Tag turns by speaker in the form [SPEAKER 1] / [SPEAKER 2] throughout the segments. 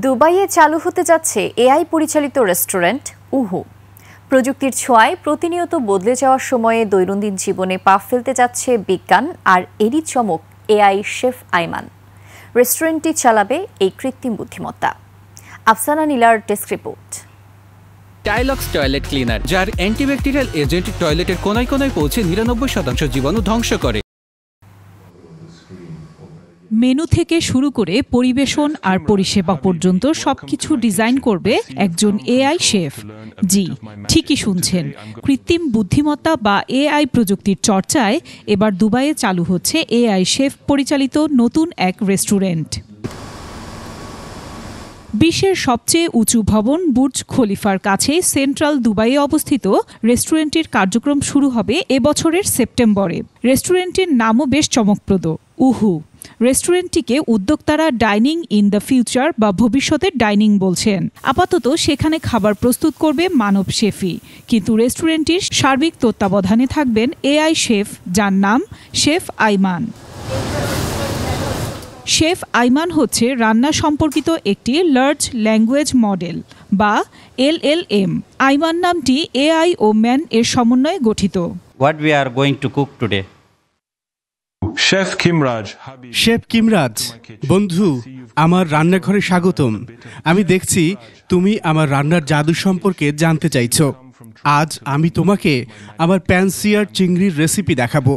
[SPEAKER 1] দুবাইয়ে চালু হতে যাচ্ছে এআই পরিচালিত রেস্টুরেন্ট উহু। প্রযুক্তির ছোঁয়ায় প্রতিনিয়ত বদলে যাওয়ার সময়ে দৈনন্দিন জীবনে পা ফেলতে যাচ্ছে বিজ্ঞান, আর এরই চমক এআই শেফ আইমান। রেস্টুরেন্টটি চালাবে এই কৃত্রিম বুদ্ধিমত্তা। আফসানা নীলার desk report.
[SPEAKER 2] Tylox toilet cleaner, যার অ্যান্টিব্যাকটেরিয়াল এজেন্ট টয়লেটের কোনায় কোনায় পৌঁছে ৯৯% জীবাণু ধ্বংস করে।
[SPEAKER 3] মেনু থেকে শুরু করে পরিবেশন আর পরিষেবা পর্যন্ত সবকিছু ডিজাইন করবে একজন এআই শেফ। জি, ঠিকই শুনছেন, কৃত্রিম বুদ্ধিমত্তা বা এআই প্রযুক্তির চর্চায় এবার দুবাইয়ে চালু হচ্ছে এআই শেফ পরিচালিত নতুন এক রেস্টুরেন্ট। বিশ্বের সবচেয়ে উঁচু ভবন বুর্জ খলিফার কাছে সেন্ট্রাল দুবাইয়ে অবস্থিত রেস্টুরেন্টটির কার্যক্রম শুরু হবে এবছরের সেপ্টেম্বরে। রেস্টুরেন্টটির নামও বেশ চমকপ্রদ, উহু। রেস্টুরেন্টটিকে উদ্যোক্তারা ডাইনিং ইন দ্য ফিউচার বা ভবিষ্যতের ডাইনিং বলছেন। আপাতত সেখানে খাবার প্রস্তুত করবে মানব শেফই, কিন্তু রেস্টুরেন্টটির সার্বিক তত্ত্বাবধানে থাকবেন এআই শেফ, যার নাম শেফ আইমান। শেফ আইমান হচ্ছে রান্না সম্পর্কিত একটি লার্জ ল্যাঙ্গুয়েজ মডেল বা LLM। আইমান নামটি এআই ও ম্যান এর সমন্বয়ে গঠিত।
[SPEAKER 4] What we are going to cook today?
[SPEAKER 5] Chef কিমরাজ, বন্ধু, আমার রান্নাঘরে স্বাগতম। আমি দেখছি তুমি আমার রান্নার জাদু সম্পর্কে জানতে চাইছো। আজ আমি তোমাকে আমার প্যানসিয়ার চিংড়ির রেসিপি দেখাবো।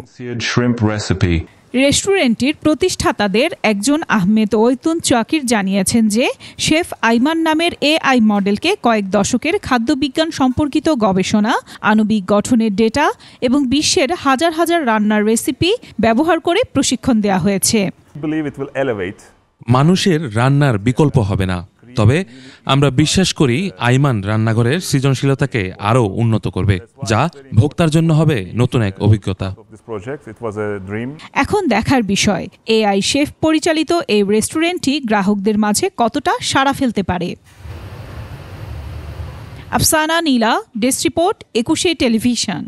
[SPEAKER 3] রেস্টুরেন্টটির প্রতিষ্ঠাতাদের একজন আহমেদ ওয়তুন চাকির জানিয়েছেন যে শেফ আইমান নামের এআই মডেলকে কয়েক দশকের খাদ্যবিজ্ঞান সম্পর্কিত গবেষণা, আণবিক গঠনের ডেটা এবং বিশ্বের হাজার হাজার রান্নার রেসিপি ব্যবহার করে প্রশিক্ষণ দেওয়া হয়েছে।
[SPEAKER 6] মানুষের রান্নার বিকল্প হবে না, তবে আমরা বিশ্বাস করি আইমান রান্নাঘরের সৃজনশীলতাকে আরও উন্নত করবে, যা ভোক্তার জন্য হবে নতুন এক অভিজ্ঞতা।
[SPEAKER 3] এখন দেখার বিষয় এআই শেফ পরিচালিত এই রেস্টুরেন্টটি গ্রাহকদের মাঝে কতটা সাড়া ফেলতে পারে। আফসানা নীলা, ডেস্ক রিপোর্ট, ২১ টেলিভিশন।